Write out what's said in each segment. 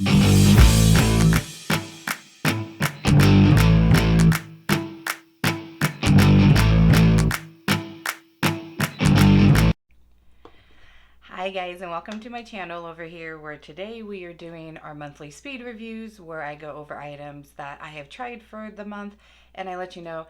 Hi guys, and welcome to my channel over here, where today we are doing our monthly speed reviews where I go over items that I have tried for the month and I let you know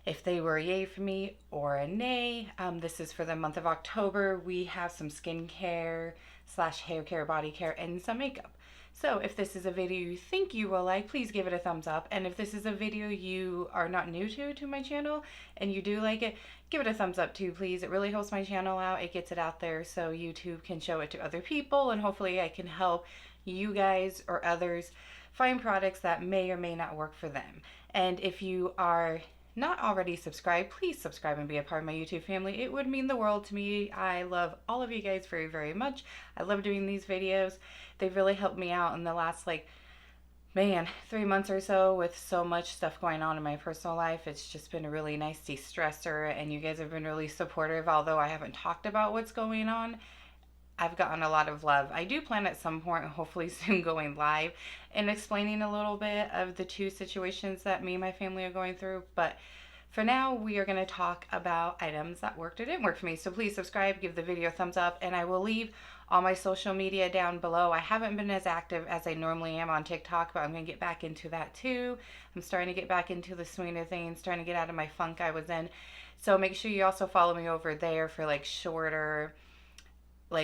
if they were a yay for me or a nay. This is for the month of October. We have some skincare slash hair care, body care, and some makeup. So if this is a video you think you will like, please give it a thumbs up. And if this is a video you are not new to my channel and you do like it, give it a thumbs up too, please. It really helps my channel out. It gets it out there so YouTube can show it to other people, and hopefully I can help you guys or others find products that may or may not work for them. And if you are not already subscribed, please subscribe and be a part of my YouTube family. It would mean the world to me. I love all of you guys very, very much. I love doing these videos. They've really helped me out in the last 3 months or so with so much stuff going on in my personal life. It's just been a really nice de-stressor, and you guys have been really supportive. Although I haven't talked about what's going on, I've gotten a lot of love. I do plan at some point, hopefully soon, going live and explaining a little bit of the two situations that me and my family are going through. But for now, we are going to talk about items that worked or didn't work for me. So please subscribe, give the video a thumbs up, and I will leave all my social media down below. I haven't been as active as I normally am on TikTok, but I'm going to get back into that too. I'm starting to get back into the swing of things, starting to get out of my funk I was in. So make sure you also follow me over there for shorter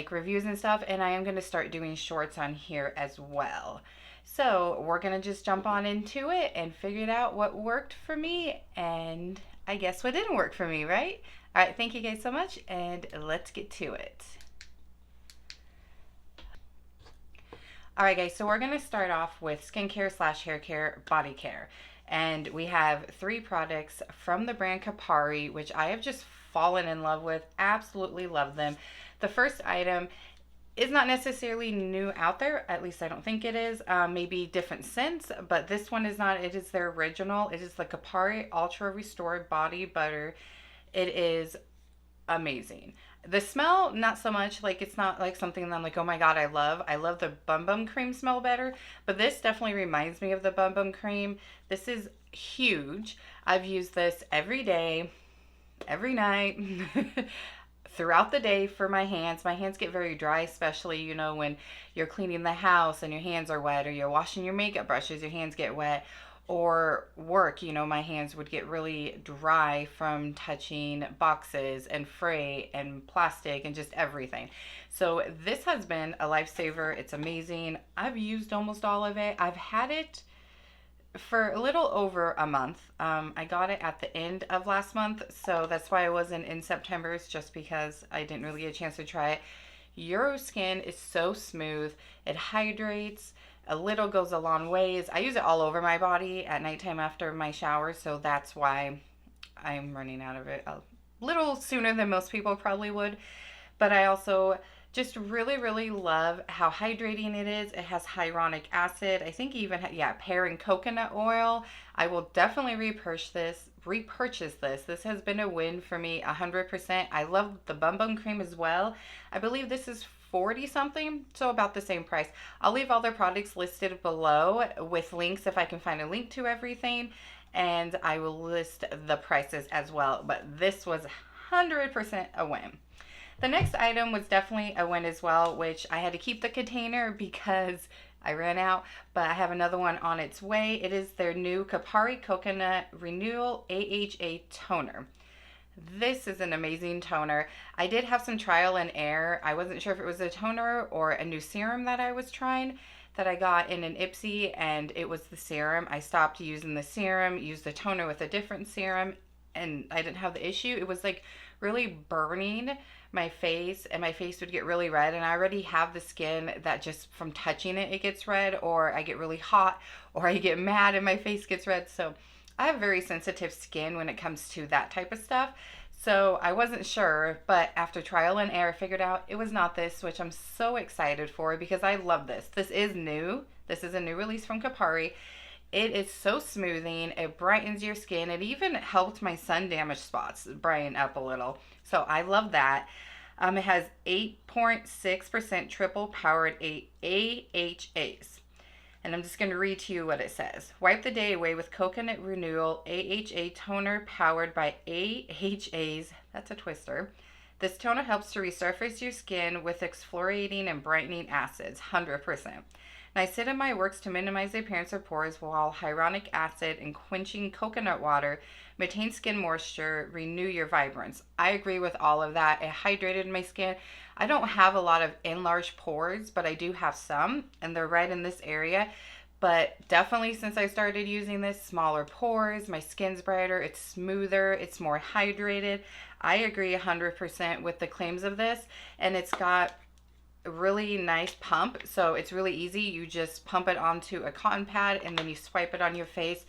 reviews and stuff, and I am going to start doing shorts on here as well. So we're going to just jump on into it and figure out what worked for me and I guess what didn't work for me, right? All right, thank you guys so much, and let's get to it. All right guys, so we're going to start off with skincare slash hair care, body care. And we have 3 products from the brand Kapari, which I have just fallen in love with. Absolutely love them. The first item is not necessarily new out there, at least I don't think it is. Maybe different scents, but this one is not. It is their original. It is the Kapari Ultra Restored Body Butter. It is amazing. The smell, not so much. It's not like something that I'm like, oh my god, I love. I love the Bum Bum Cream smell better, but this definitely reminds me of the Bum Bum Cream. This is huge. I've used this every day, every night, throughout the day for my hands. My hands get very dry, especially, when you're cleaning the house and your hands are wet, or you're washing your makeup brushes, your hands get wet, or work, my hands would get really dry from touching boxes and freight and plastic and just everything. So this has been a lifesaver. It's amazing. I've used almost all of it. I've had it for a little over a month. I got it at the end of last month, so that's why I wasn't in September's, just because I didn't really get a chance to try it. Your skin is so smooth. It hydrates. A little goes a long ways. I use it all over my body at nighttime after my shower, so that's why I'm running out of it a little sooner than most people probably would. But I also just really, really love how hydrating it is. It has hyaluronic acid. I think even, pear and coconut oil. I will definitely repurchase this. This has been a win for me 100%. I love the Bum Bum Cream as well. I believe this is 40 something, so about the same price. I'll leave all their products listed below with links if I can find a link to everything, and I will list the prices as well. But this was 100% a win. The next item was definitely a win as well, which I had to keep the container because I ran out, but I have another one on its way. It is their new Kapari Coconut Renewal AHA Toner. This is an amazing toner. I did have some trial and error. I wasn't sure if it was a toner or a new serum that I was trying, that I got in an Ipsy, and it was the serum. I stopped using the serum, used the toner with a different serum, and I didn't have the issue. It was really burning my face, and my face would get really red, and I already have the skin that just from touching it, it gets red, or I get really hot, or I get mad and my face gets red. So I have very sensitive skin when it comes to that type of stuff. So I wasn't sure, but after trial and error, I figured out it was not this, which I'm so excited for because I love this. This is new. This is a new release from Kapari. It is so smoothing. It brightens your skin. It even helped my sun damaged spots brighten up a little. So I love that. It has 8.6% triple powered AHAs. And I'm just going to read to you what it says. Wipe the day away with Coconut Renewal AHA Toner powered by AHA's, that's a twister. This toner helps to resurface your skin with exfoliating and brightening acids, 100%. Niacinamide works to minimize the appearance of pores, while hyaluronic acid and quenching coconut water maintain skin moisture, renew your vibrance. I agree with all of that. It hydrated my skin. I don't have a lot of enlarged pores, but I do have some, and they're right in this area. But definitely since I started using this, smaller pores, my skin's brighter, it's smoother, it's more hydrated. I agree 100% with the claims of this, and it's got really nice pump, so it's really easy. You just pump it onto a cotton pad and then you swipe it on your face.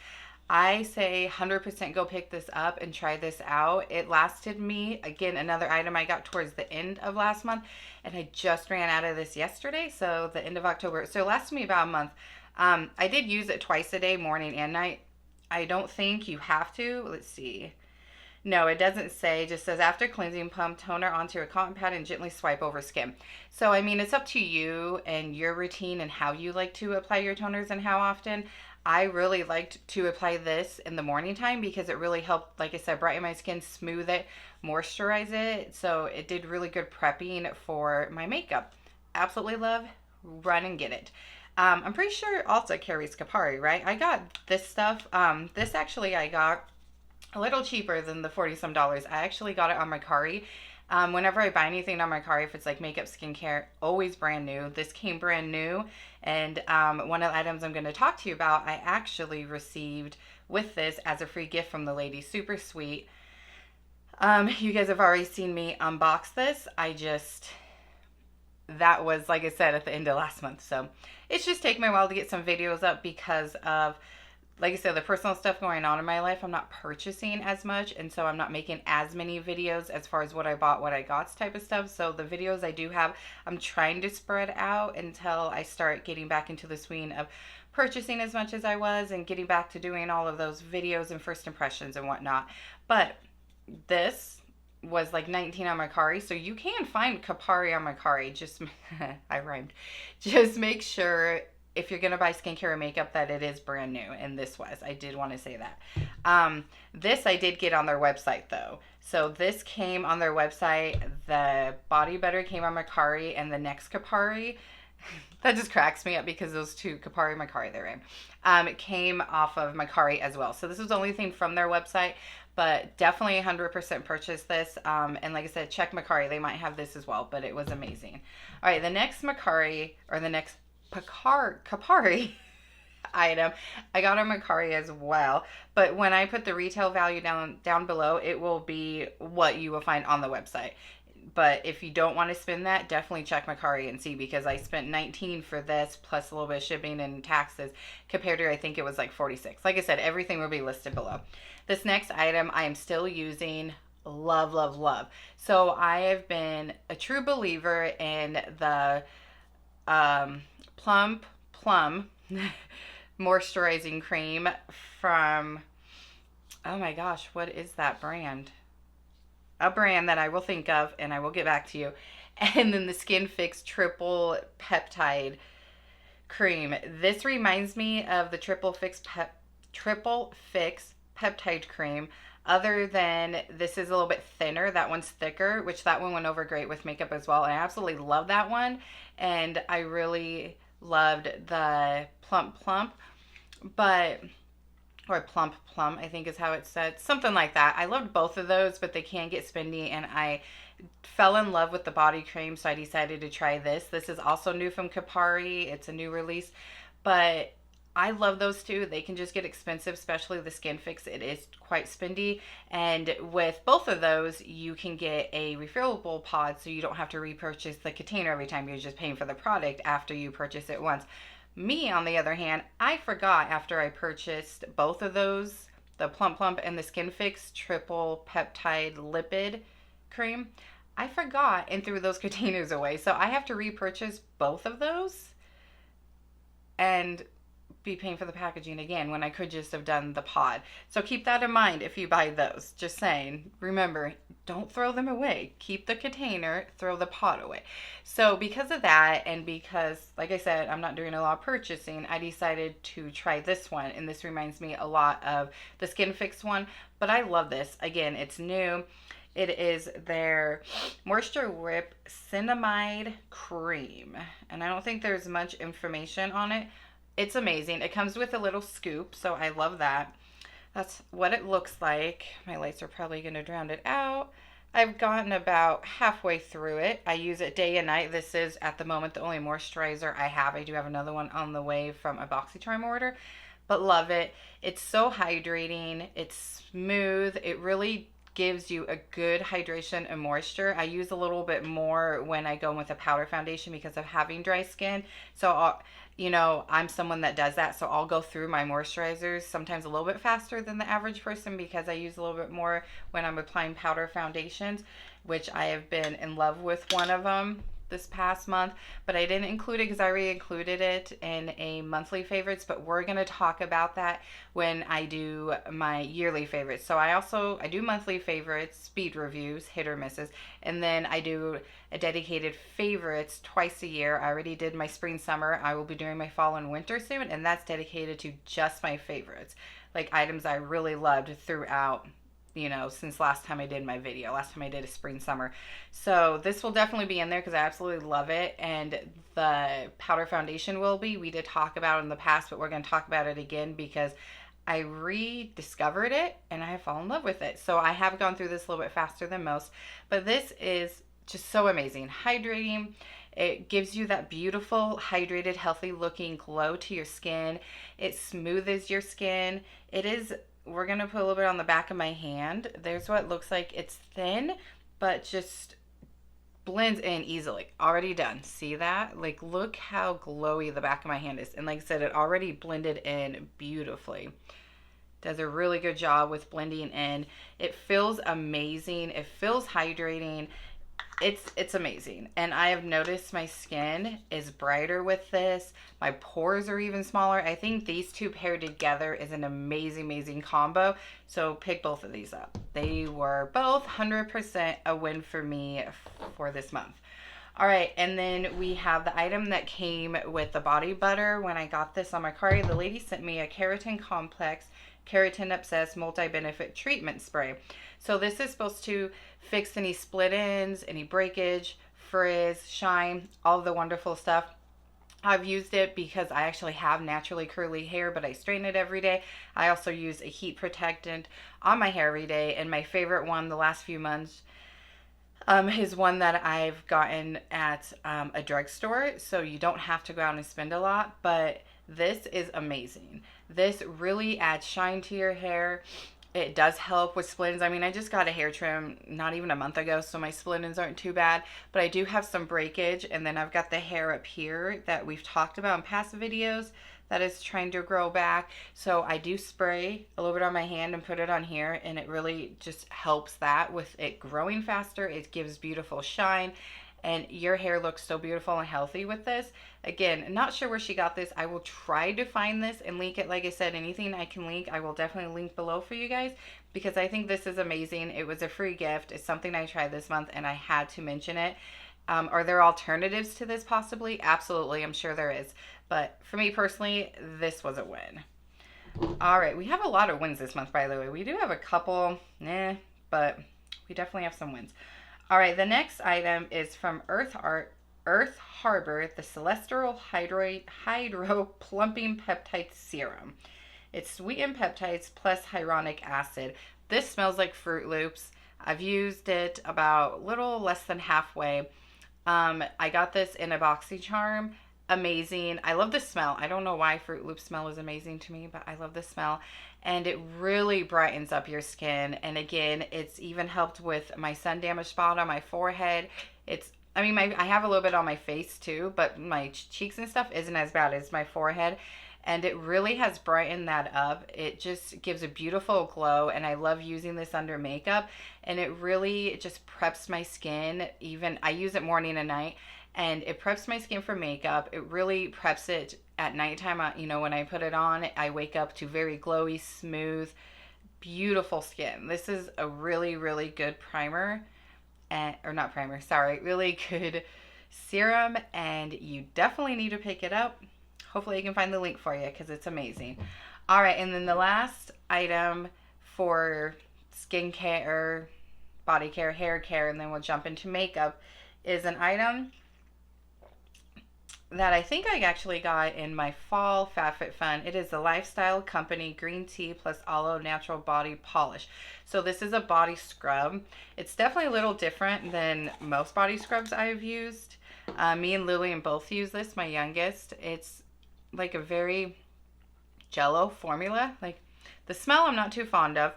I say 100% go pick this up and try this out. It lasted me, again, another item I got towards the end of last month, and I just ran out of this yesterday, so the end of October. So it lasted me about a month. I did use it twice a day, morning and night. I don't think you have to. Let's see. No, it doesn't say. It just says after cleansing, pump toner onto a cotton pad and gently swipe over skin. So, I mean, it's up to you and your routine and how you like to apply your toners and how often. I really liked to apply this in the morning time because it really helped, like I said, brighten my skin, smooth it, moisturize it. So it did really good prepping for my makeup. Absolutely love. Run and get it. I'm pretty sure Ulta carries Kapari, right? I got this stuff. This actually I got a little cheaper than the 40 some dollars. I actually got it on Mercari. Whenever I buy anything on Mercari, if it's like makeup, skincare, always brand new. This came brand new. And one of the items I'm going to talk to you about, I actually received with this as a free gift from the lady. Super sweet. You guys have already seen me unbox this. That was, like I said, at the end of last month. So it's just taken me a while to get some videos up because of, like I said, the personal stuff going on in my life. I'm not purchasing as much, and so I'm not making as many videos as far as what I bought, what I got type of stuff. So the videos I do have, I'm trying to spread out until I start getting back into the swing of purchasing as much as I was and getting back to doing all of those videos and first impressions and whatnot. But this was like 19 on Mercari, so you can find Kapari on Mercari. Just I rhymed. Just make sure if you're gonna buy skincare or makeup that it is brand new, and this was. I did want to say that. This I did get on their website though. So this came on their website. The Body Butter came on Mercari, and the next Kapari, that just cracks me up because those two, Kapari and Mercari, they're in. It came off of Mercari as well. So this was the only thing from their website, but definitely 100% purchase this. And like I said, check Mercari. They might have this as well, but it was amazing. All right, the next Mercari, or the next Kapari item I got on Mercari as well, but when I put the retail value down below, it will be what you will find on the website. But if you don't want to spend that, definitely check Mercari and see, because I spent $19 for this plus a little bit of shipping and taxes compared to, I think it was like $46. Like I said, everything will be listed below. This next item I am still using. Love, love, love. So I have been a true believer in the Plum moisturizing cream from, oh my gosh, what is that brand? A brand that I will think of and I will get back to you. And then the Skin Fix Triple Peptide Cream. This reminds me of the Triple Fix Peptide Cream. Other than this is a little bit thinner. That one's thicker, which that one went over great with makeup as well. I absolutely love that one. And I really loved the Plump, or Plump, I think is how it's said. Something like that. I loved both of those, but they can get spendy, and I fell in love with the body cream, so I decided to try this. This is also new from Kapari. It's a new release, but I love those two. They can just get expensive, especially the Skin Fix. It is quite spendy. And with both of those, you can get a refillable pod, so you don't have to repurchase the container every time. You're just paying for the product after you purchase it once. Me, on the other hand, I forgot after I purchased both of those, the Plump and the Skin Fix Triple Peptide Lipid Cream. I forgot and threw those containers away. So I have to repurchase both of those. And be paying for the packaging again when I could just have done the pod. So keep that in mind if you buy those. Just saying, remember, don't throw them away. Keep the container, throw the pod away. So because of that, and because, like I said, I'm not doing a lot of purchasing, I decided to try this one. And this reminds me a lot of the Skin Fix one, but I love this. Again, it's new. It is their Moisture Whip Cinnamide Cream. And I don't think there's much information on it. It's amazing. It comes with a little scoop, so I love that. That's what it looks like. My lights are probably going to drown it out. I've gotten about halfway through it. I use it day and night. This is, at the moment, the only moisturizer I have. I do have another one on the way from a BoxyCharm order, but love it. It's so hydrating. It's smooth. It really gives you a good hydration and moisture. I use a little bit more when I go in with a powder foundation because of having dry skin. So, I'm someone that does that. So I'll go through my moisturizers sometimes a little bit faster than the average person because I use a little bit more when I'm applying powder foundations, which I have been in love with one of them this past month, but I didn't include it because I already included it in a monthly favorites, but we're going to talk about that when I do my yearly favorites. So I do monthly favorites, speed reviews, hit or misses, and then I do a dedicated favorites twice a year. I already did my spring, summer. I will be doing my fall and winter soon, and that's dedicated to just my favorites, like items I really loved throughout since last time I did my video, last time I did a spring, summer. So this will definitely be in there because I absolutely love it. And the powder foundation will be. We did talk about it in the past, but we're going to talk about it again because I rediscovered it and I have fallen in love with it. So I have gone through this a little bit faster than most, but this is just so amazing. Hydrating. It gives you that beautiful, hydrated, healthy looking glow to your skin. It smooths your skin. We're going to put a little bit on the back of my hand. There's what it looks like. It's thin, but just blends in easily. Already done. See that? Like, look how glowy the back of my hand is. And like I said, it already blended in beautifully. Does a really good job with blending in. It feels amazing. It feels hydrating. It's amazing. And I have noticed my skin is brighter with this. My pores are even smaller. I think these two paired together is an amazing combo. So pick both of these up. They were both 100% a win for me for this month. All right, and then we have the item that came with the body butter. When I got this on my card, the lady sent me a keratin complex, keratin obsessed multi-benefit treatment spray. So this is supposed to fix any split ends, any breakage, frizz, shine, all of the wonderful stuff. I've used it because I actually have naturally curly hair, but I straighten it every day. I also use a heat protectant on my hair every day, and my favorite one the last few months is one that I've gotten at a drugstore, so you don't have to go out and spend a lot, but this is amazing. This really adds shine to your hair. It does help with split ends. I mean, I just got a hair trim not even a month ago, so my split ends aren't too bad, but I do have some breakage, and then I've got the hair up here that we've talked about in past videos that is trying to grow back. So I do spray a little bit on my hand and put it on here, and it really just helps that with it growing faster. It gives beautiful shine, and your hair looks so beautiful and healthy with this. Again, not sure where she got this. I will try to find this and link it. Like I said, anything I can link, I will definitely link below for you guys because I think this is amazing. It was a free gift. It's something I tried this month and I had to mention it. Are there alternatives to this possibly? Absolutely, I'm sure there is. But for me personally, this was a win. All right, we have a lot of wins this month, by the way. We do have a couple, but we definitely have some wins. All right, the next item is from Earth Harbor, the Celestial Hydro Plumping Peptide Serum. It's sweetened peptides plus hyaluronic acid. This smells like Fruit Loops. I've used it about little less than halfway. I got this in a BoxyCharm. Amazing. I love the smell. I don't know why Fruit Loop smell is amazing to me, but I love the smell. And it really brightens up your skin. And again, it's even helped with my sun damage spot on my forehead. I have a little bit on my face too, but my cheeks and stuff isn't as bad as my forehead. And it really has brightened that up. It just gives a beautiful glow, and I love using this under makeup. And it really just preps my skin. I use it morning and night, and it preps my skin for makeup. It really preps it at nighttime. You know, when I put it on, I wake up to very glowy, smooth, beautiful skin. This is a really, really good primer, or not primer, sorry, really good serum, and you definitely need to pick it up. Hopefully I can find the link for you because it's amazing. All right, and then the last item for skincare, body care, hair care, and then we'll jump into makeup, is an item that I think I actually got in my fall FabFitFun. It is the Lifestyle Company Green Tea plus Aloe Natural Body Polish. So this is a body scrub. It's definitely a little different than most body scrubs I've used. Me and Lillian both use this, my youngest. It's like a very jello formula. Like, the smell I'm not too fond of.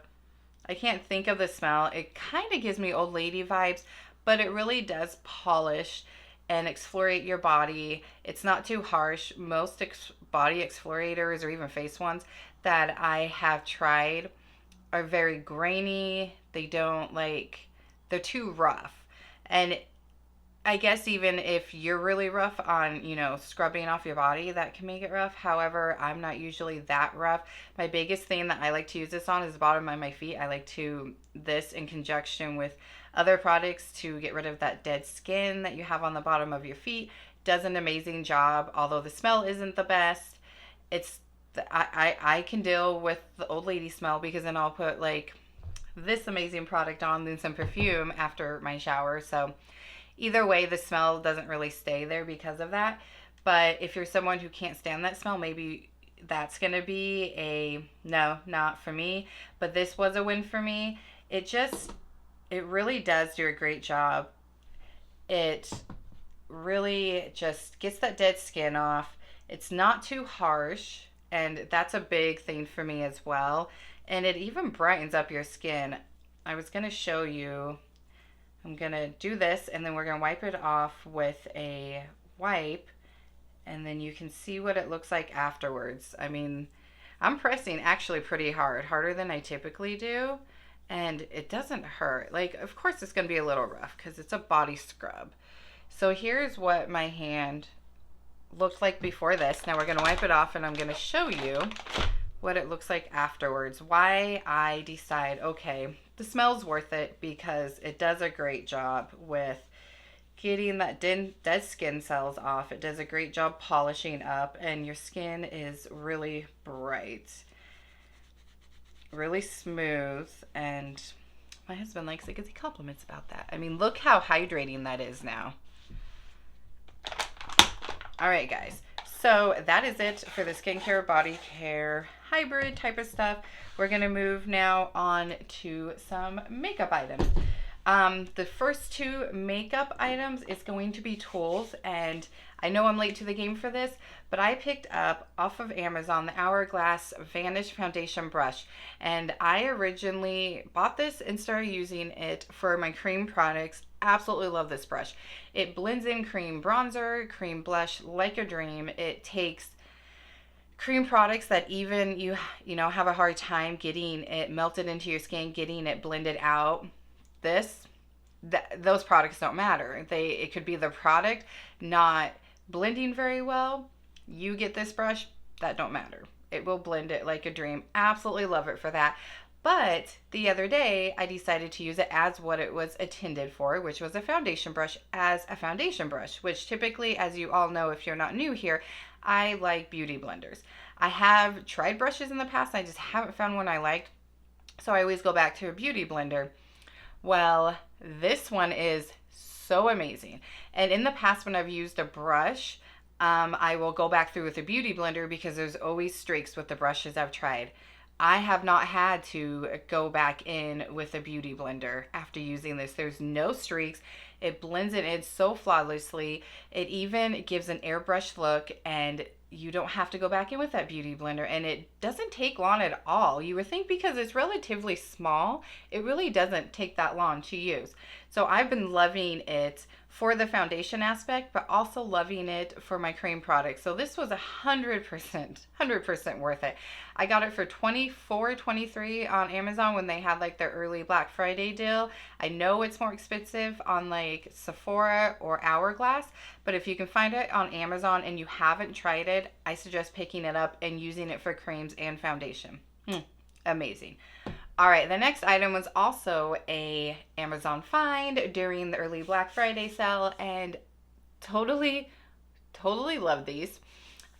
I can't think of the smell. It kind of gives me old lady vibes, but it really does polish and exfoliate your body. It's not too harsh. Most body exfoliators or even face ones that I have tried are very grainy. They don't they're too rough. And I guess even if you're really rough on, you know, scrubbing off your body, that can make it rough. However, I'm not usually that rough. My biggest thing that I like to use this on is the bottom of my feet. I like to, this in conjunction with other products to get rid of that dead skin that you have on the bottom of your feet. Does an amazing job. Although the smell isn't the best, it's, I can deal with the old lady smell, because then I'll put like this amazing product on, then some perfume after my shower. So either way, the smell doesn't really stay there because of that. But if you're someone who can't stand that smell, maybe that's going to be a no, not for me. But this was a win for me. It really does do a great job. It really just gets that dead skin off. It's not too harsh, and that's a big thing for me as well. And it even brightens up your skin. I was going to show you. I'm going to do this, and then we're going to wipe it off with a wipe, and then you can see what it looks like afterwards. I mean, I'm pressing actually pretty hard, harder than I typically do, and it doesn't hurt. Like, of course it's going to be a little rough because it's a body scrub. So here's what my hand looked like before this. Now we're going to wipe it off, and I'm going to show you what it looks like afterwards. Why I decide, okay, the smell's worth it, because it does a great job with getting that dead skin cells off. It does a great job polishing up, and your skin is really bright, really smooth, and my husband likes it because he compliments about that. I mean, look how hydrating that is now. All right, guys. So that is it for the skincare, body care, hybrid type of stuff. We're going to move now on to some makeup items. The first two makeup items is going to be tools, and I know I'm late to the game for this, but I picked up off of Amazon the Hourglass Vanish Foundation Brush, and I originally bought this and started using it for my cream products. Absolutely love this brush. It blends in cream bronzer, cream blush like a dream. It takes cream products that even you know have a hard time getting it melted into your skin, getting it blended out. Those products don't matter. It could be the product not blending very well. You get this brush, that don't matter. It will blend it like a dream. Absolutely love it for that. But the other day, I decided to use it as what it was intended for, which was a foundation brush, as a foundation brush, which typically, as you all know, if you're not new here, I like beauty blenders. I have tried brushes in the past. I just haven't found one I liked. So I always go back to a beauty blender. Well, this one is so amazing. And in the past, when I've used a brush, I will go back through with a beauty blender because there's always streaks with the brushes I've tried. I have not had to go back in with a beauty blender after using this. There's no streaks. It blends it in so flawlessly. It even gives an airbrush look, and you don't have to go back in with that beauty blender, and it doesn't take long at all. You would think because it's relatively small, it really doesn't take that long to use. So I've been loving it for the foundation aspect, but also loving it for my cream products. So this was 100% worth it. I got it for $24.23 on Amazon when they had like their early Black Friday deal. I know it's more expensive on like like Sephora or Hourglass, but if you can find it on Amazon and you haven't tried it, I suggest picking it up and using it for creams and foundation. Amazing. All right, the next item was also a Amazon find during the early Black Friday sale, and totally love these.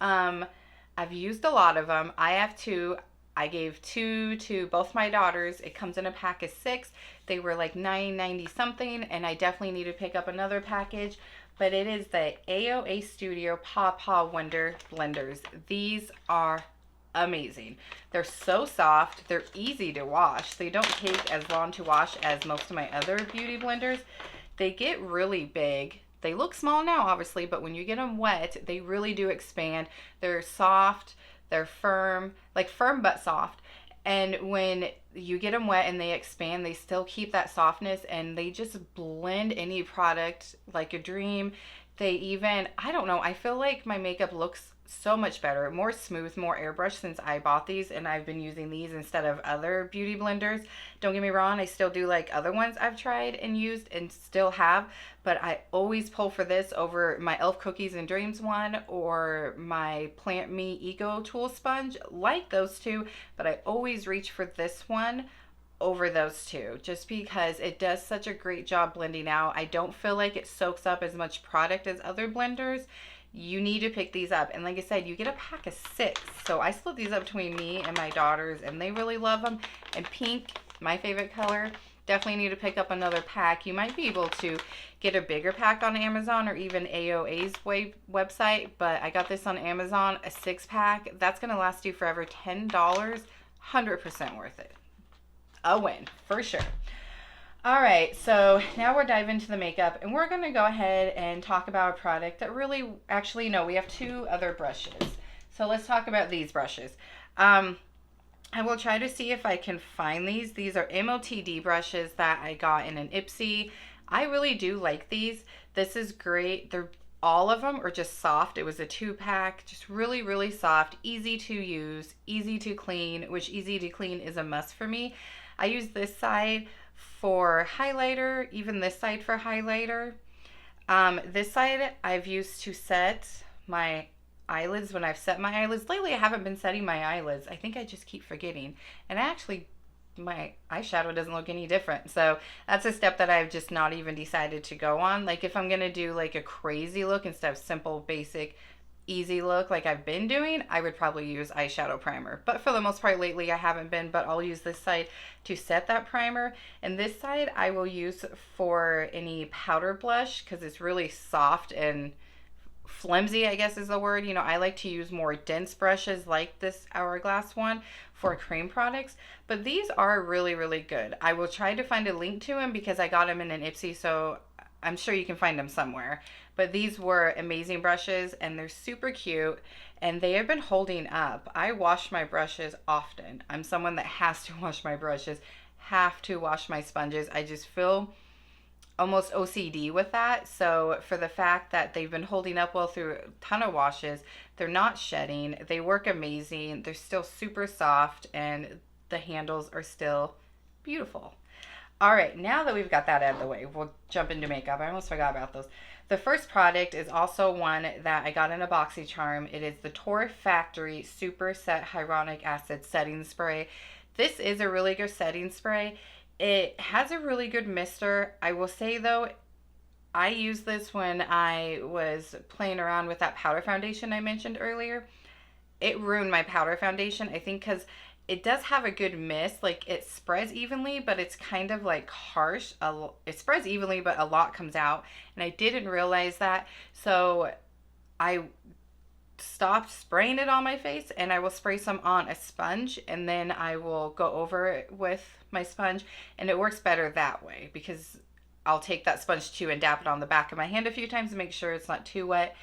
I've used a lot of them. I have two. I gave two to both my daughters. It comes in a pack of 6. They were like $9.90 something, and I definitely need to pick up another package. But it is the AOA Studio Paw Paw Wonder Blenders. These are amazing. They're so soft. They're easy to wash. They don't take as long to wash as most of my other beauty blenders. They get really big. They look small now, obviously, but when you get them wet, they really do expand. They're soft. They're firm, like firm but soft. And when you get them wet and they expand, they still keep that softness, and they just blend any product like a dream. They even, I don't know, I feel like my makeup looks so much better, more smooth, more airbrush since I bought these, and I've been using these instead of other beauty blenders. Don't get me wrong, I still do like other ones I've tried and used and still have, but I always pull for this over my Elf Cookies and Dreams one or my Plant Me Eco Tool Sponge. Like those two, but I always reach for this one over those two just because it does such a great job blending out. I don't feel like it soaks up as much product as other blenders. You need to pick these up, and like I said, you get a pack of 6, so I split these up between me and my daughters, and they really love them. And pink, my favorite color, definitely need to pick up another pack. You might be able to get a bigger pack on Amazon or even AOA's website, but I got this on Amazon, a 6-pack. That's going to last you forever. $10, 100% worth it. A win, for sure. All right, so now we're diving into the makeup, and we're going to go ahead and talk about a product that really, actually, no, we have 2 other brushes. So let's talk about these brushes. I will try to see if I can find these. These are MOTD brushes that I got in an Ipsy. I really do like these. This is great. All of them are just soft. It was a 2-pack, just really soft, easy to use, easy to clean, which easy to clean is a must for me. I use this side for highlighter, even this side for highlighter. This side I've used to set my eyelids when I've set my eyelids. Lately I haven't been setting my eyelids. I think I just keep forgetting. And actually my eyeshadow doesn't look any different. So that's a step that I've just not even decided to go on. Like if I'm going to do like a crazy look instead of simple, basic, easy look like I've been doing, I would probably use eyeshadow primer. But for the most part lately I haven't been, but I'll use this side to set that primer. And this side I will use for any powder blush because it's really soft and flimsy, I guess is the word. You know, I like to use more dense brushes like this Hourglass one for cream products, but these are really good. I will try to find a link to them because I got them in an Ipsy, so I'm sure you can find them somewhere. But these were amazing brushes, and they're super cute, and they have been holding up. I wash my brushes often. I'm someone that has to wash my brushes, have to wash my sponges. I just feel almost OCD with that. So for the fact that they've been holding up well through a ton of washes, they're not shedding, they work amazing, they're still super soft, and the handles are still beautiful. All right, now that we've got that out of the way, we'll jump into makeup. I almost forgot about those. The first product is also one that I got in a BoxyCharm. It is the Torre Factory Super Set Hyaluronic Acid Setting Spray. This is a really good setting spray. It has a really good mister. I will say though, I used this when I was playing around with that powder foundation I mentioned earlier. It ruined my powder foundation, I think, because it does have a good mist. Like it spreads evenly, but it's kind of like harsh. It spreads evenly, but a lot comes out. And I didn't realize that. So I stopped spraying it on my face, and I will spray some on a sponge, and then I will go over it with my sponge. And it works better that way because I'll take that sponge too and dap it on the back of my hand a few times to make sure it's not too wet.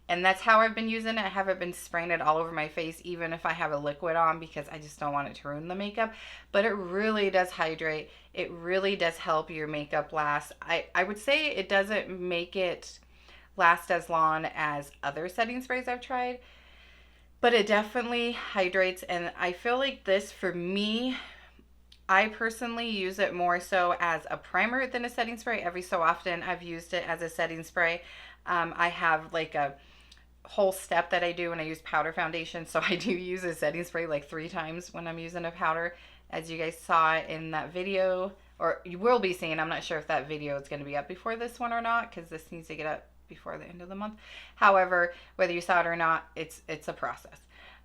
And that's how I've been using it. I haven't been spraying it all over my face, even if I have a liquid on, because I just don't want it to ruin the makeup. But it really does hydrate. It really does help your makeup last. I would say it doesn't make it last as long as other setting sprays I've tried, but it definitely hydrates. And I feel like this, for me, I personally use it more so as a primer than a setting spray. Every so often I've used it as a setting spray. I have like a whole step that I do when I use powder foundation. So I do use a setting spray like 3 times when I'm using a powder, as you guys saw in that video, or you will be seeing. I'm not sure if that video is going to be up before this one or not, because this needs to get up before the end of the month. However, whether you saw it or not, it's a process.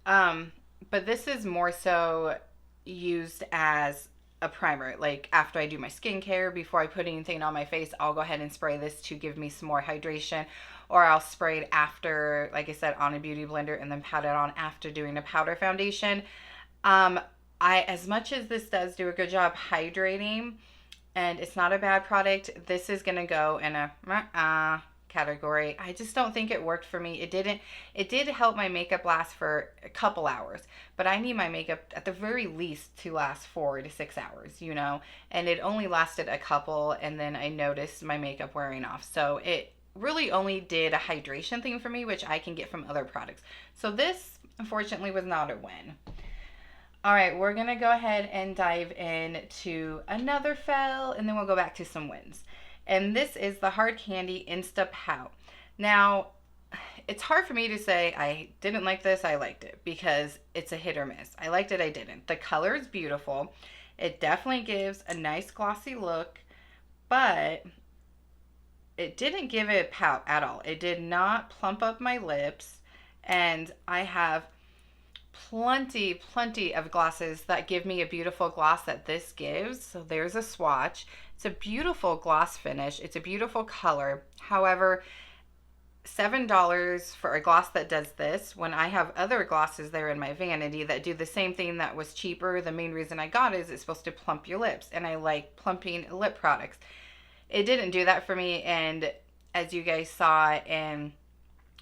But this is more so used as a primer. Like after I do my skincare, before I put anything on my face, I'll go ahead and spray this to give me some more hydration. Or I'll spray it after, like I said, on a beauty blender and then pat it on after doing a powder foundation. As much as this does do a good job hydrating, and it's not a bad product, this is gonna go in a category. I just don't think it worked for me. It did help my makeup last for a couple hours, but I need my makeup at the very least to last 4 to 6 hours, you know, and it only lasted a couple, and then I noticed my makeup wearing off. So it really only did a hydration thing for me, which I can get from other products. So this, unfortunately, was not a win. All right, we're going to go ahead and dive into another fail, and then we'll go back to some wins. And this is the Hard Candy Insta Pout. Now, it's hard for me to say I didn't like this, I liked it, because it's a hit or miss. I liked it, I didn't. The color is beautiful. It definitely gives a nice glossy look, but it didn't give it a pout at all. It did not plump up my lips, and I have plenty of glosses that give me a beautiful gloss that this gives. So there's a swatch. It's a beautiful gloss finish. It's a beautiful color. However, $7 for a gloss that does this, when I have other glosses there in my vanity that do the same thing that was cheaper. The main reason I got it is it's supposed to plump your lips, and I like plumping lip products. It didn't do that for me, and as you guys saw in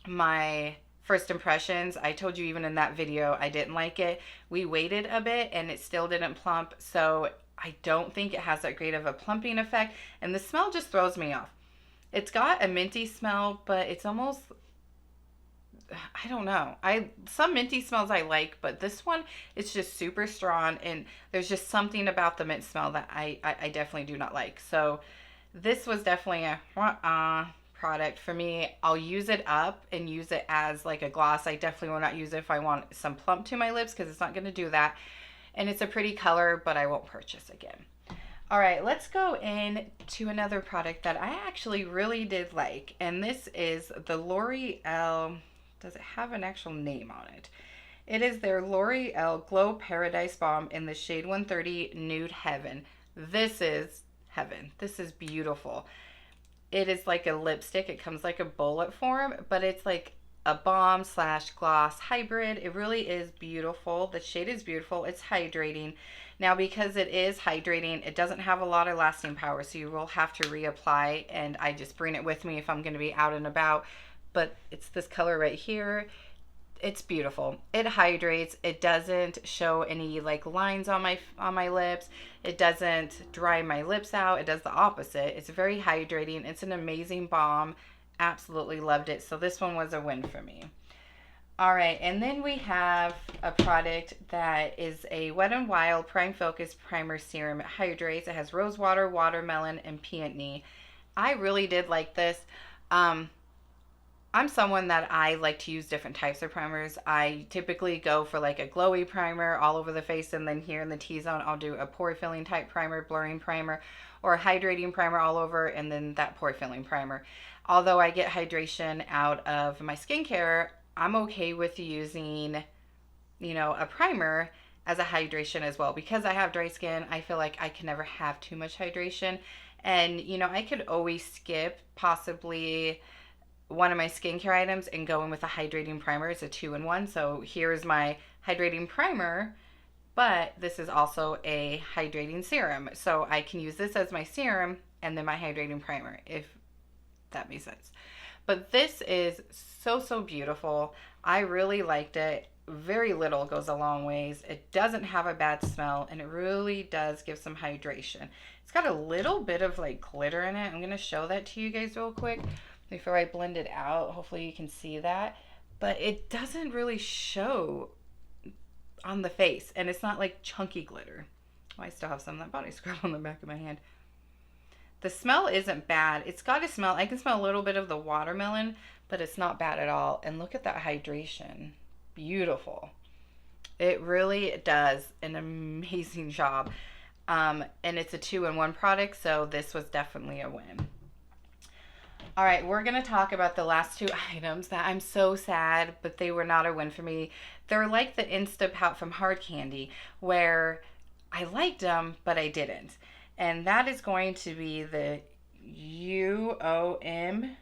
my first impressions, I told you even in that video I didn't like it. We waited a bit and it still didn't plump, so I don't think it has that great of a plumping effect, and the smell just throws me off. It's got a minty smell, but it's almost, I don't know. Some minty smells I like, but this one, it's just super strong, and there's just something about the mint smell that I definitely do not like. So this was definitely a product for me. I'll use it up and use it as like a gloss. I definitely will not use it if I want some plump to my lips, because it's not going to do that. And it's a pretty color, but I won't purchase again. All right, let's go into another product that I actually really did like. And this is the L'Oreal, does it have an actual name on it? It is their L'Oreal Glow Paradise Balm in the shade 130 Nude Heaven. This is heaven. This is beautiful. It is like a lipstick. It comes like a bullet form, but it's like a balm slash gloss hybrid. It really is beautiful. The shade is beautiful. It's hydrating. Now, because it is hydrating, it doesn't have a lot of lasting power, so you will have to reapply, and I just bring it with me if I'm going to be out and about. But it's this color right here. It's beautiful. It hydrates. It doesn't show any like lines on my lips. It doesn't dry my lips out. It does the opposite. It's very hydrating. It's an amazing balm. Absolutely loved it. So this one was a win for me. All right, and then we have a product that is a Wet n Wild Prime Focus Primer Serum. It hydrates. It has rose water, watermelon, and peony. I really did like this. I'm someone that I like to use different types of primers. I typically go for like a glowy primer all over the face, and then here in the T-zone I'll do a pore filling type primer, blurring primer, or a hydrating primer all over, and then that pore filling primer. Although I get hydration out of my skincare, I'm okay with using, you know, a primer as a hydration as well. Because I have dry skin, I feel like I can never have too much hydration. And, you know, I could always skip possibly one of my skincare items and go in with a hydrating primer. It's a 2-in-1. So here's my hydrating primer, but this is also a hydrating serum. So I can use this as my serum and then my hydrating primer, if that makes sense. But this is so beautiful. I really liked it. Very little goes a long ways. It doesn't have a bad smell, and it really does give some hydration. It's got a little bit of like glitter in it. I'm going to show that to you guys real quick before I blend it out. Hopefully you can see that. But it doesn't really show on the face, and it's not like chunky glitter, I still have some of that body scrub on the back of my hand. The smell isn't bad. It's got a smell. I can smell a little bit of the watermelon, but it's not bad at all. And look at that hydration. Beautiful. It really does an amazing job. And it's a 2-in-1 product, so this was definitely a win. All right, we're going to talk about the last 2 items that I'm so sad, but they were not a win for me. They're like the Instapout from Hard Candy, where I liked them, but I didn't. And that is going to be the UOM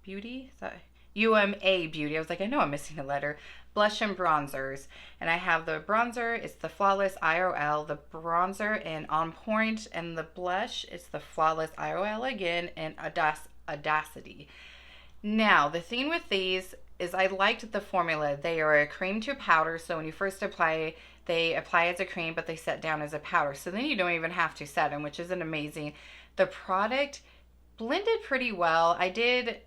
Beauty? Is that UMA Beauty? I was like, I know I'm missing a letter. Blush and bronzers. And I have the bronzer, it's the Flawless IOL, the bronzer in On Point, and the blush, it's the Flawless IOL again, and Audacity. Now, the thing with these is I liked the formula. They are a cream to powder, so when you first apply, they apply as a cream, but they set down as a powder. So then you don't even have to set them, which isn't amazing. The product blended pretty well. I did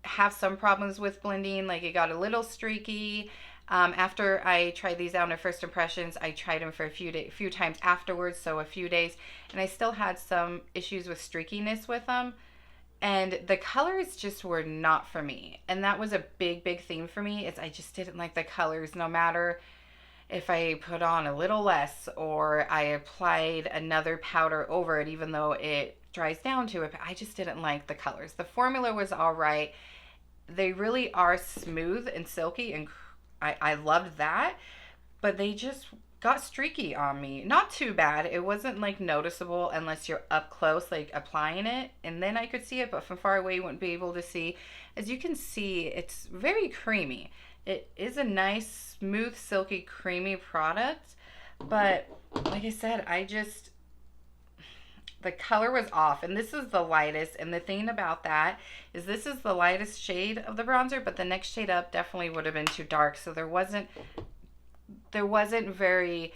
have some problems with blending, like it got a little streaky. After I tried these out in first impressions, I tried them for a few times afterwards, so a few days, and I still had some issues with streakiness with them. And the colors just were not for me. And that was a big theme for me, is I just didn't like the colors, no matter if I put on a little less or I applied another powder over it, even though it dries down to it. I just didn't like the colors. The formula was all right. They really are smooth and silky, and I loved that, but they just got streaky on me. Not too bad. It wasn't like noticeable unless you're up close, like applying it, and then I could see it, but from far away you wouldn't be able to see. As you can see, it's very creamy. It is a nice, smooth, silky, creamy product, but like I said, the color was off, and this is the lightest, and the thing about that is this is the lightest shade of the bronzer, but the next shade up definitely would have been too dark, so there wasn't very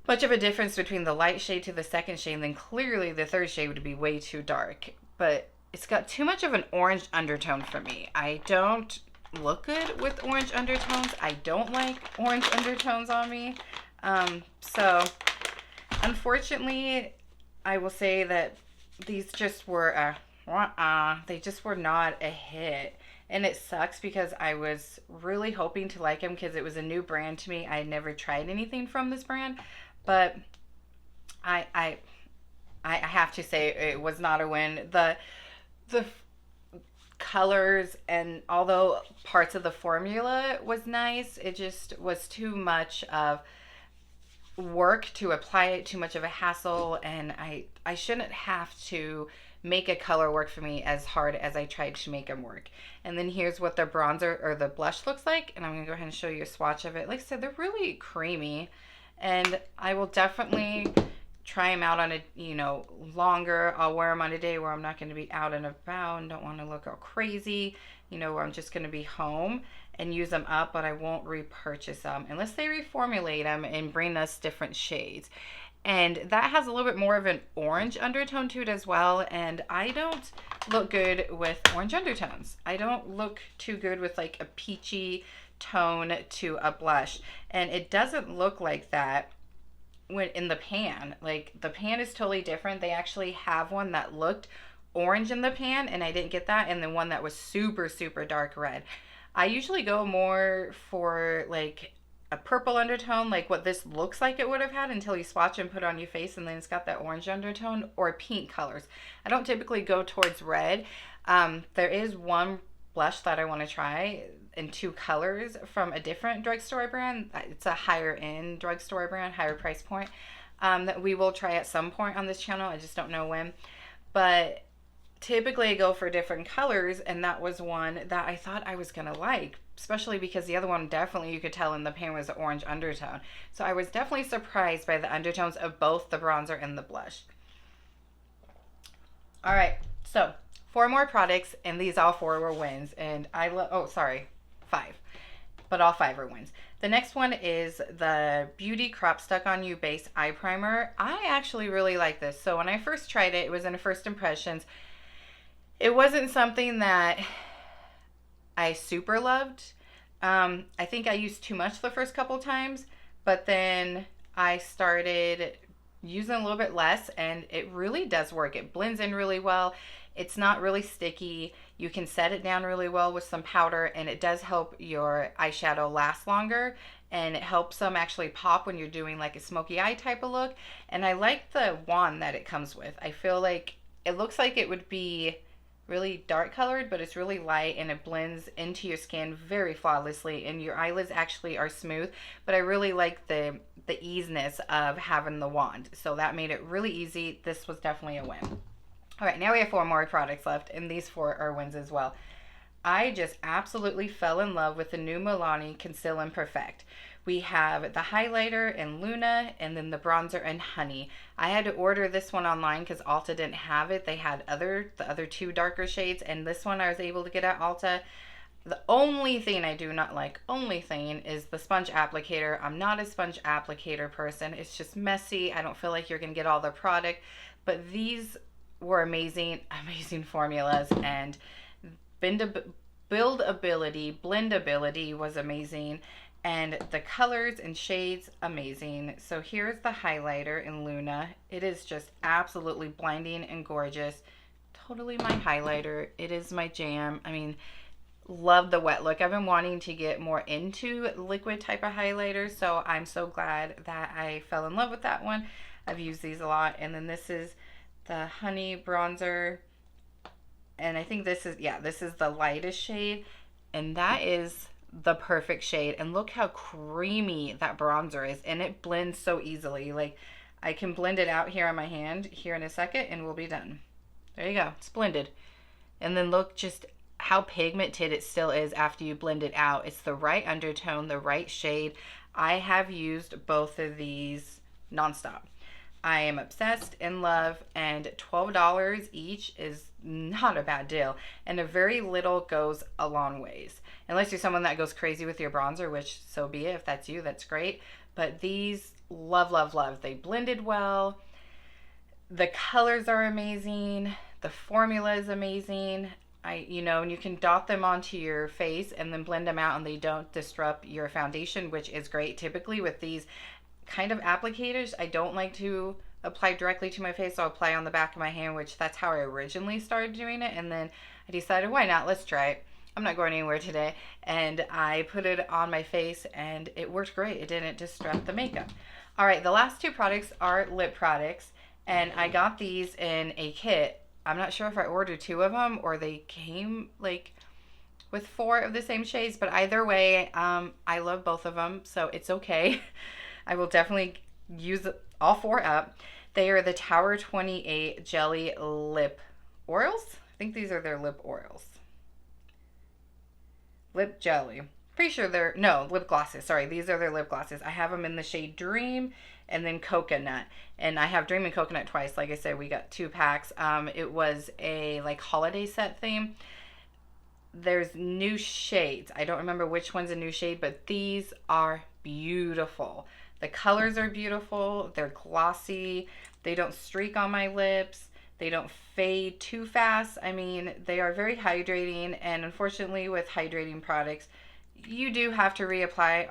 much of a difference between the light shade to the second shade, and then clearly the third shade would be way too dark, but it's got too much of an orange undertone for me. I don't look good with orange undertones. I don't like orange undertones on me, so unfortunately I will say that these just were they just were not a hit. And it sucks because I was really hoping to like them because it was a new brand to me. I had never tried anything from this brand, but I have to say it was not a win. The colors, and although parts of the formula was nice, it just was too much of work to apply it, too much of a hassle, and I shouldn't have to make a color work for me as hard as I tried to make them work. And then here's what the bronzer or the blush looks like, and I'm gonna go ahead and show you a swatch of it. Like I said, they're really creamy, and I will definitely try them out on a longer. I'll wear them on a day where I'm not going to be out and about and don't want to look all crazy, where I'm just going to be home and use them up, but I won't repurchase them unless they reformulate them and bring us different shades. And that has a little bit more of an orange undertone to it as well, and I don't look good with orange undertones. I don't look too good with like a peachy tone to a blush, and it doesn't look like that when in the pan. Like, the pan is totally different. They actually have one that looked orange in the pan, and I didn't get that, and then one that was super dark red. I usually go more for like a purple undertone, like what this looks like it would have had until you swatch and put it on your face, and then it's got that orange undertone, or pink colors. I don't typically go towards red. There is one blush that I want to try in 2 colors from a different drugstore brand. It's a higher end drugstore brand, higher price point, that we will try at some point on this channel. I just don't know when. But typically I go for different colors, and that was one that I thought I was going to like, especially because the other one definitely you could tell in the pan was an orange undertone. So I was definitely surprised by the undertones of both the bronzer and the blush. All right, so 4 more products, and these all 4 were wins, and I love, 5, but all 5 are wins. The next one is the Beauty Crop Stuck On You Base Eye Primer. I actually really like this. So when I first tried it, it was in first impressions. It wasn't something that I super loved. I think I used too much the first couple times, but then I started using a little bit less, and it really does work. It blends in really well. It's not really sticky. You can set it down really well with some powder, and it does help your eyeshadow last longer, and it helps them actually pop when you're doing like a smoky eye type of look. And I like the wand that it comes with. I feel like it looks like it would be really dark colored, but it's really light and it blends into your skin very flawlessly, and your eyelids actually are smooth. But I really like the easiness of having the wand, so that made it really easy. This was definitely a win. All right, now we have 4 more products left, and these 4 are wins as well. I just absolutely fell in love with the new Milani Conceal and Perfect. We have the highlighter in Luna, and then the bronzer in Honey. I had to order this one online because Ulta didn't have it. They had the other 2 darker shades, and this one I was able to get at Ulta. The only thing I do not like, is the sponge applicator. I'm not a sponge applicator person. It's just messy. I don't feel like you're going to get all the product. But these were amazing, amazing formulas, and blendability was amazing, and the colors and shades amazing. So here's the highlighter in Luna. It is just absolutely blinding and gorgeous. Totally my highlighter. It is my jam. I mean, love the wet look. I've been wanting to get more into liquid type of highlighters, so I'm so glad that I fell in love with that one. I've used these a lot. And then this is the Honey bronzer, and I think this is the lightest shade, and that is the perfect shade. And look how creamy that bronzer is, and it blends so easily. Like, I can blend it out here on my hand here in a second and we'll be done. There you go, it's blended. And then look just how pigmented it still is after you blend it out. It's the right undertone, the right shade. I have used both of these nonstop. I am obsessed, in love, and $12 each is not a bad deal. And a very little goes a long ways. Unless you're someone that goes crazy with your bronzer, which so be it. If that's you, that's great. But these, love, love, love. They blended well. The colors are amazing. The formula is amazing. And you can dot them onto your face and then blend them out, and they don't disrupt your foundation, which is great. Typically with these kind of applicators, I don't like to apply directly to my face. I'll apply on the back of my hand, which that's how I originally started doing it. And then I decided, why not? Let's try it. I'm not going anywhere today. And I put it on my face and it worked great. It didn't disrupt the makeup. All right, the last 2 products are lip products, and I got these in a kit. I'm not sure if I ordered 2 of them or they came like with 4 of the same shades, but either way, I love both of them, so it's okay. I will definitely use all 4 up. They are the Tower 28 Jelly Lip Oils. I think these are their lip oils. Lip jelly. Pretty sure lip glosses. Sorry, these are their lip glosses. I have them in the shade Dream and then Coconut. And I have Dream and Coconut twice. Like I said, we got 2 packs. It was a like holiday set theme. There's new shades. I don't remember which one's a new shade, but these are beautiful. The colors are beautiful. They're glossy. They don't streak on my lips. They don't fade too fast. I mean, they are very hydrating, and unfortunately with hydrating products, you do have to reapply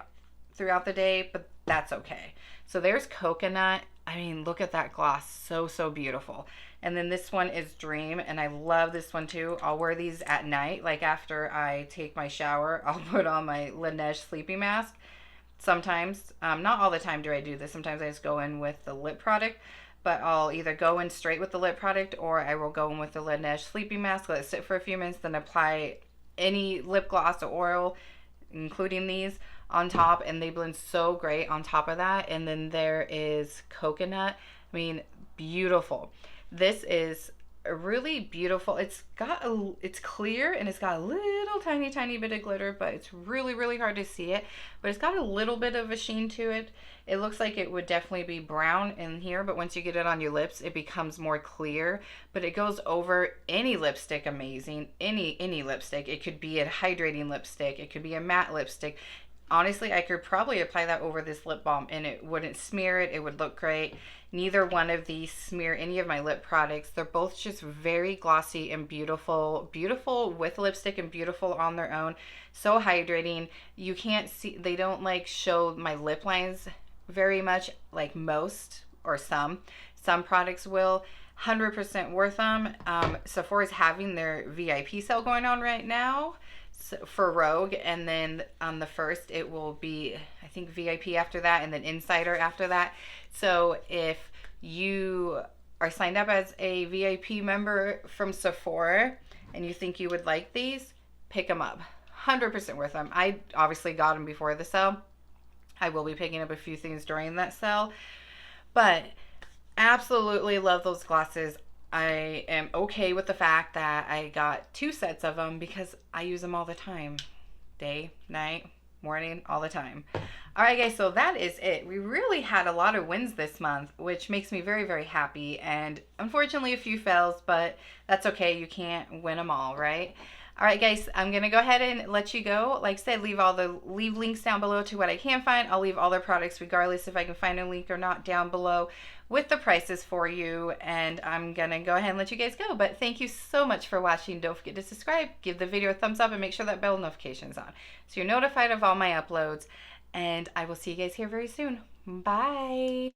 throughout the day, but that's okay. So there's Coconut. I mean, look at that gloss. So, so beautiful. And then this one is Dream, and I love this one too. I'll wear these at night. Like after I take my shower, I'll put on my Laneige sleeping mask. Sometimes, not all the time do I do this. Sometimes I just go in with the lip product, but I'll either go in straight with the lip product or I will go in with the Laneige sleeping mask, let it sit for a few minutes, then apply any lip gloss or oil, including these, on top, and they blend so great on top of that. And then there is Coconut. I mean, beautiful. This is a really beautiful. It's clear and it's got a little tiny bit of glitter, but it's really, really hard to see it. But it's got a little bit of a sheen to it. It looks like it would definitely be brown in here, but once you get it on your lips, it becomes more clear. But it goes over any lipstick amazing. Any lipstick. It could be a hydrating lipstick. It could be a matte lipstick. Honestly, I could probably apply that over this lip balm and it wouldn't smear it. It would look great. Neither one of these smear any of my lip products. They're both just very glossy and beautiful. Beautiful with lipstick and beautiful on their own. So hydrating. You can't see, they don't like show my lip lines very much like most or some products will. 100% worth them. Sephora's having their VIP sale going on right now for Rogue, and then on the 1st it will be, I think, VIP after that, and then Insider after that. So if you are signed up as a VIP member from Sephora and you think you would like these, pick them up. 100% worth them. I obviously got them before the sale. I will be picking up a few things during that sale, but absolutely love those glosses. I am okay with the fact that I got 2 sets of them because I use them all the time. Day, night, morning, all the time. All right, guys, so that is it. We really had a lot of wins this month, which makes me very, very happy. And unfortunately, a few fails, but that's okay. You can't win them all, right? All right, guys, I'm going to go ahead and let you go. Like I said, leave links down below to what I can find. I'll leave all their products, regardless if I can find a link or not, down below with the prices for you. And I'm going to go ahead and let you guys go. But thank you so much for watching. Don't forget to subscribe, give the video a thumbs up, and make sure that bell notification is on so you're notified of all my uploads. And I will see you guys here very soon. Bye.